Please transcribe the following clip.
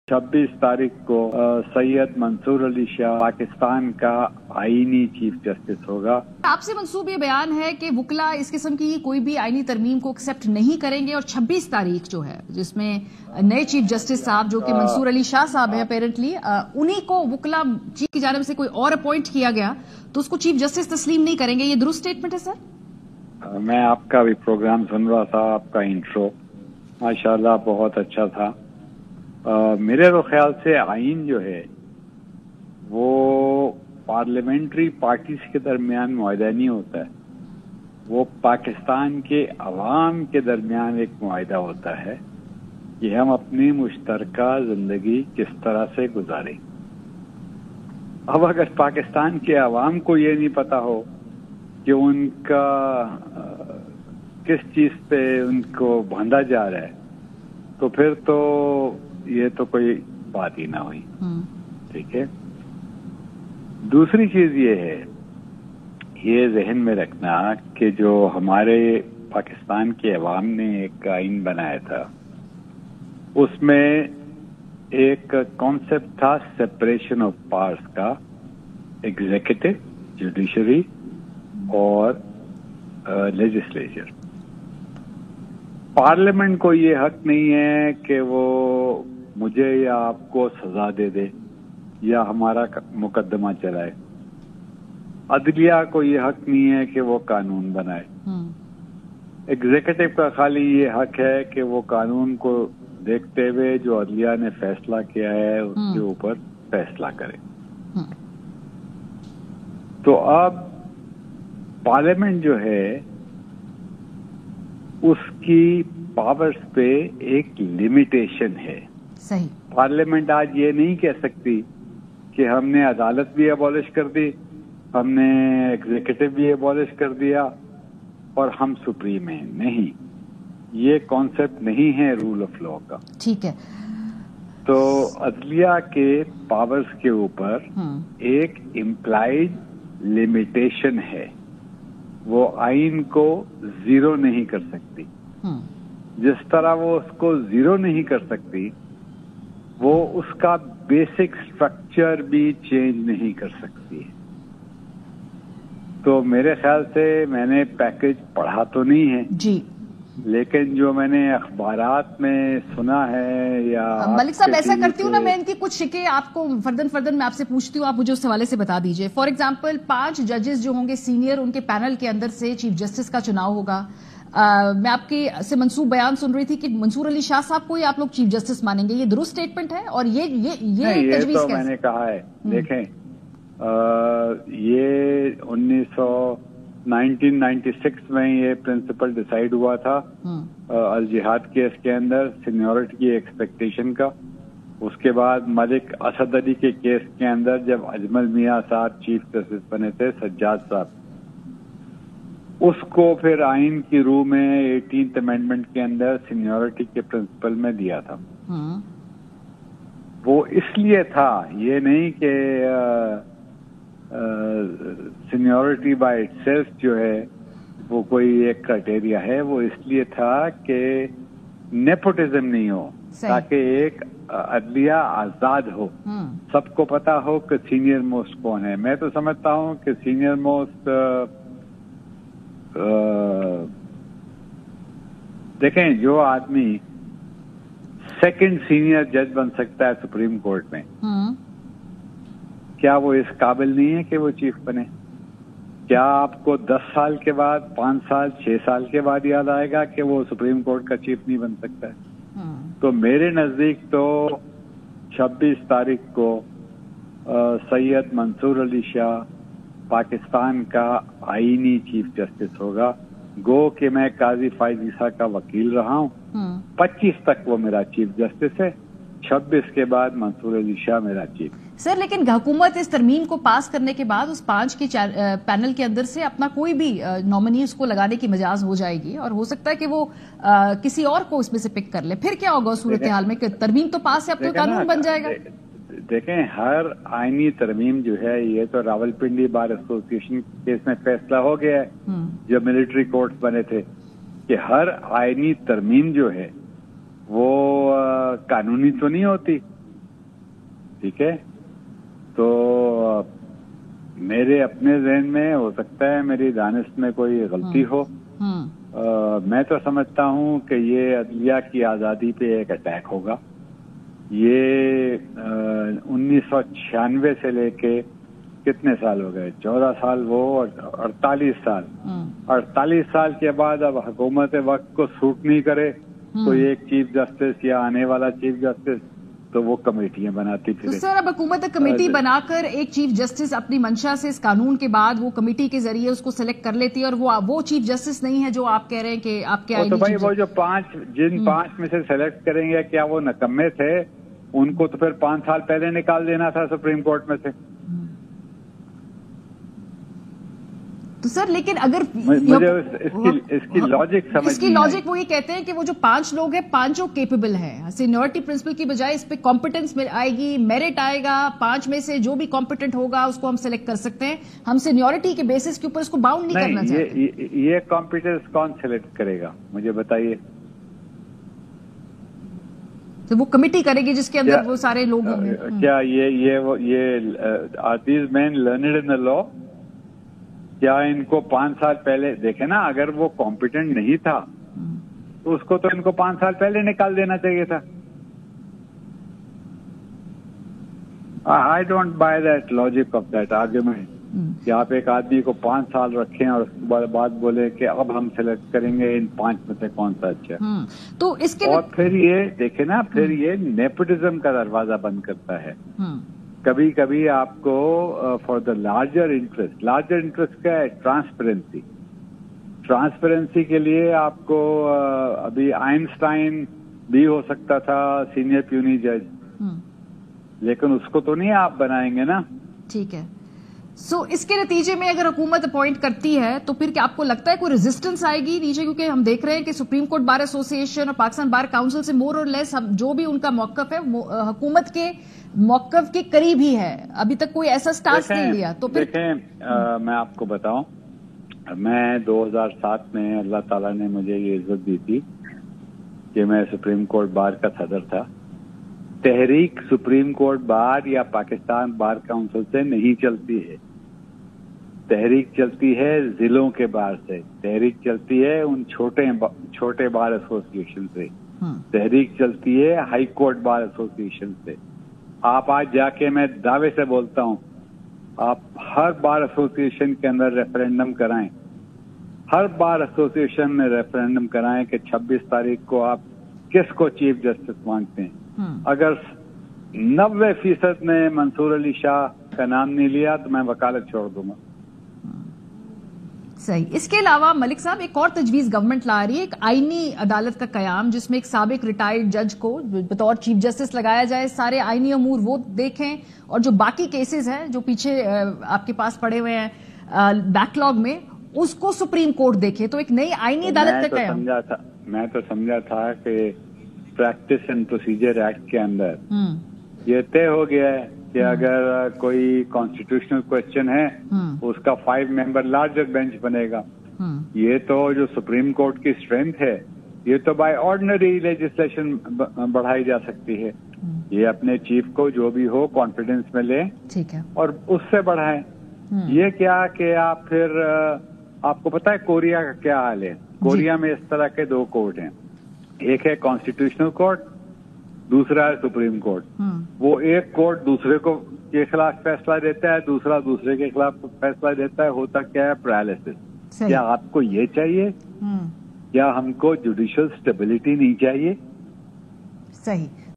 26 तारीख को सैयद मंसूर अली शाह पाकिस्तान का आईनी चीफ जस्टिस होगा। आपसे मंसूब ये बयान है कि वकला इस किस्म की कोई भी आईनी तरमीम को एक्सेप्ट नहीं करेंगे और 26 तारीख जो है जिसमें नए चीफ जस्टिस साहब जो कि मंसूर अली शाह साहब हैं अपेरेंटली उन्हीं को वकला चीफ की जानिब से कोई और अपॉइंट किया गया तो उसको चीफ जस्टिस तस्लीम नहीं करेंगे। ये दुरुस्त स्टेटमेंट है सर? मैं आपका भी प्रोग्राम सुन रहा था, आपका इंट्रो माशाल्लाह बहुत अच्छा था। मेरे तो ख्याल से आइन जो है वो पार्लियामेंट्री पार्टीज के दरमियान मुआहदा नहीं होता है, वो पाकिस्तान के अवाम के दरमियान एक मुआहदा होता है कि हम अपनी मुश्तरका जिंदगी किस तरह से गुजारें। अब अगर पाकिस्तान के अवाम को ये नहीं पता हो कि उनका किस चीज पे उनको बांधा जा रहा है तो फिर तो ये तो कोई बात ही ना हुई। ठीक है। दूसरी चीज ये है, ये जहन में रखना कि जो हमारे पाकिस्तान के अवाम ने एक आइन बनाया था उसमें एक कॉन्सेप्ट था सेपरेशन ऑफ पावर्स का, एग्जीक्यूटिव, जुडिशरी और लेजिस्लेचर। पार्लियामेंट को ये हक नहीं है कि वो मुझे या आपको सजा दे दे या हमारा मुकदमा चलाए। अदलिया को ये हक नहीं है कि वो कानून बनाए। एग्जीक्यूटिव का खाली ये हक है कि वो कानून को देखते हुए जो अदलिया ने फैसला किया है उसके ऊपर फैसला करे। तो अब पार्लियामेंट जो है उसकी पावर्स पे एक लिमिटेशन है। सही। पार्लियामेंट आज ये नहीं कह सकती कि हमने अदालत भी अबॉलिश कर दी, हमने एग्जीक्यूटिव भी अबॉलिश कर दिया और हम सुप्रीम हैं। नहीं, ये कॉन्सेप्ट नहीं है रूल ऑफ लॉ का। ठीक है। तो अदलिया के पावर्स के ऊपर एक इम्प्लाइड लिमिटेशन है, वो आइन को जीरो नहीं कर सकती। जिस तरह वो उसको जीरो नहीं कर सकती वो उसका बेसिक स्ट्रक्चर भी चेंज नहीं कर सकती। तो मेरे ख्याल से मैंने पैकेज पढ़ा तो नहीं है जी, लेकिन जो मैंने अखबारात में सुना है या मलिक साहब ऐसा करती हूँ ना, मैं इनकी कुछ शिके आपको फर्दन मैं आपसे पूछती हूँ, आप मुझे उस हवाले से बता दीजिए। फॉर एग्जांपल 5 जजेस जो होंगे सीनियर, उनके पैनल के अंदर से चीफ जस्टिस का चुनाव होगा। मैं आपके से मंसूब बयान सुन रही थी कि मंसूर अली शाह साहब को ही आप लोग चीफ जस्टिस मानेंगे, ये दुरुस्त स्टेटमेंट है? और ये तजवीज़ तो मैंने कहा है, देखें ये 1996 में ये प्रिंसिपल डिसाइड हुआ था अल जिहाद केस के अंदर, सीनियरिटी की एक्सपेक्टेशन का। उसके बाद मलिक असद अली के केस के अंदर जब अजमल मियां साहब चीफ जस्टिस बने थे, सज्जाद साहब, उसको फिर आइन की रूह में 18th अमेंडमेंट के अंदर सीनियरिटी के प्रिंसिपल में दिया था। वो इसलिए था, ये नहीं कि सीनियरिटी बाय इटसेल्फ जो है वो कोई एक क्राइटेरिया है, वो इसलिए था कि नेपोटिज्म नहीं हो, ताकि एक अदलिया आजाद हो, सबको पता हो कि सीनियर मोस्ट कौन है। मैं तो समझता हूँ कि सीनियर मोस्ट देखें, जो आदमी सेकंड सीनियर जज बन सकता है सुप्रीम कोर्ट में, क्या वो इस काबिल नहीं है कि वो चीफ बने? क्या आपको 10 साल के बाद, 5 साल, 6 साल के बाद याद आएगा कि वो सुप्रीम कोर्ट का चीफ नहीं बन सकता है? तो मेरे नजदीक तो 26 तारीख को सैयद मंसूर अली शाह पाकिस्तान का आईनी चीफ जस्टिस होगा। गो कि मैं काजी फाइज ईसा का वकील रहा हूँ, 25 तक वो मेरा चीफ जस्टिस है, 26 के बाद मंसूर अली शाह मेरा चीफ। सर, लेकिन हुकूमत इस तरमीम को पास करने के बाद उस 5 के पैनल के अंदर से अपना कोई भी नॉमिनी उसको लगाने की मजाज हो जाएगी और हो सकता है कि वो किसी और को इसमें से पिक कर ले। फिर क्या होगा सूरत हाल में? तरमीम तो पास है, अब तो कानून बन जाएगा। देखें, हर आईनी तरमीम जो है, ये तो रावलपिंडी बार एसोसिएशन केस में फैसला हो गया है जब मिलिट्री कोर्ट्स बने थे कि हर आईनी तरमीम जो है वो कानूनी तो नहीं होती, ٹھیک ہے. تو میرے اپنے ذہن میں ہو سکتا ہے میری دانست میں کوئی غلطی ہو. میں تو سمجھتا ہوں کہ یہ عدلیہ کی آزادی پہ ایک اٹیک ہوگا. یہ 1996 سے لے کے کتنے سال ہو گئے؟ 14 سال وہ اور 48 سال. 48 سال کے بعد اب حکومت وقت کو سوٹ نہیں کرے کوئی ایک چیف جسٹس یا آنے والا چیف جسٹس تو وہ کمیٹیاں بناتی پھر. تو سر اب حکومت کمیٹی بنا کر ایک چیف جسٹس اپنی منشا سے اس قانون کے بعد وہ کمیٹی کے ذریعے اس کو سلیکٹ کر لیتی ہے اور وہ چیف جسٹس نہیں ہے جو آپ کہہ رہے ہیں کہ آپ کے تو بھائی وہ جو جن 5 میں سے سلیکٹ کریں گے کیا وہ نکمے تھے؟ ان کو تو پھر 5 سال پہلے نکال دینا تھا سپریم کورٹ میں سے. تو سر لیکن اگر مجھے اس کی لاجک سمجھ اس کی لاجک وہ یہ کہتے ہیں کہ وہ جو 5 لوگ ہیں 5 کیپیبل ہیں. سینیورٹی پرنسپل کی بجائے اس پہ کمپٹنس آئے گی، میرٹ آئے گا. 5 میں سے جو بھی کمپٹنٹ ہوگا اس کو ہم سلیکٹ کر سکتے ہیں. ہم سینیورٹی کے بیسس کے اوپر اس کو باؤنڈ نہیں کرنا چاہتے. یہ کمپٹنس کون سلیکٹ کرے گا مجھے بتائیے؟ تو وہ کمیٹی کرے گی جس کے اندر وہ سارے لوگ ہوں گے. کیا یہ are these men learned in the law? کیا ان کو 5 سال پہلے دیکھیں نا، اگر وہ کمپیٹنٹ نہیں تھا تو اس کو تو ان کو 5 سال پہلے نکال دینا چاہیے تھا. I don't buy that logic of that argument کہ آپ ایک آدمی کو 5 سال رکھیں اور اس کے بعد بولے کہ اب ہم سلیکٹ کریں گے ان 5 میں سے کون سا اچھا. تو اس کے اور پھر یہ دیکھیں نا، پھر یہ نیپوٹزم کا دروازہ بند کرتا ہے. کبھی کبھی آپ کو فار دا لارجر انٹرسٹ کیا ہے؟ ٹرانسپیرنسی کے لیے آپ کو ابھی آئنسٹائن بھی ہو سکتا تھا سینئر پیونی جج، لیکن اس کو تو نہیں آپ بنائیں گے نا. ٹھیک ہے. سو اس کے نتیجے میں اگر حکومت اپوائنٹ کرتی ہے تو پھر کیا آپ کو لگتا ہے کوئی ریزسٹنس آئے گی نیچے؟ کیونکہ ہم دیکھ رہے ہیں کہ سپریم کورٹ بار ایسوسی ایشن اور پاکستان بار کاؤنسل سے مور اور لیس جو بھی ان کا موقف ہے حکومت کے موقف کے قریب ہی ہے. ابھی تک کوئی ایسا سٹانس نہیں لیا. تو دیکھیں میں آپ کو بتاؤں، میں 2007 میں اللہ تعالیٰ نے مجھے یہ عزت دی تھی کہ میں سپریم کورٹ بار کا صدر تھا. تحریک سپریم کورٹ بار یا پاکستان بار کاؤنسل سے نہیں چلتی ہے. تحریک چلتی ہے ضلعوں کے بار سے، تحریک چلتی ہے ان چھوٹے بار ایسوسی ایشن سے، تحریک چلتی ہے ہائی کورٹ بار ایسوسی ایشن سے. آپ آج جا کے میں دعوے سے بولتا ہوں آپ ہر بار ایسوسی ایشن کے اندر ریفرینڈم کرائیں، ہر بار ایسوسی ایشن میں ریفرینڈم کرائیں کہ 26 تاریخ کو آپ کس کو چیف جسٹس مانگتے ہیں. اگر 90% نے منصور علی شاہ کا نام نہیں لیا تو میں وکالت چھوڑ دوں گا. صحیح. اس کے علاوہ ملک صاحب ایک اور تجویز گورنمنٹ لا رہی ہے، ایک آئینی عدالت کا قیام جس میں ایک سابق ریٹائرڈ جج کو بطور چیف جسٹس لگایا جائے. سارے آئینی امور وہ دیکھیں اور جو باقی کیسز ہیں جو پیچھے آپ کے پاس پڑے ہوئے ہیں بیک لاگ میں اس کو سپریم کورٹ دیکھے. تو ایک نئی آئینی عدالت کا قیام. میں تو سمجھا تھا کہ پریکٹس اینڈ پروسیجر ایکٹ کے اندر یہ طے ہو گیا ہے کہ اگر کوئی کانسٹیٹیوشنل کوشچن ہے اس کا 5 ممبر لارجر بینچ بنے گا. یہ تو جو سپریم کورٹ کی اسٹرینتھ ہے یہ تو بائی آرڈنری لیجسلیشن بڑھائی جا سکتی ہے. یہ اپنے چیف کو جو بھی ہو کانفیڈنس میں لیں اور اس سے بڑھائیں. یہ کیا کہ آپ پھر آپ کو پتا ہے کوریا کا کیا حال ہے؟ کوریا میں اس طرح کے 2 کورٹ ہیں، ایک ہے کانسٹیٹیوشنل کورٹ، دوسرا ہے سپریم کورٹ. وہ ایک کورٹ دوسرے کو کے خلاف فیصلہ دیتا ہے، دوسرا دوسرے کے خلاف فیصلہ دیتا ہے. ہوتا کیا ہے؟ پیرالائسس. کیا آپ کو یہ چاہیے؟ کیا ہم کو جوڈیشل سٹیبلٹی نہیں چاہیے؟ صحیح.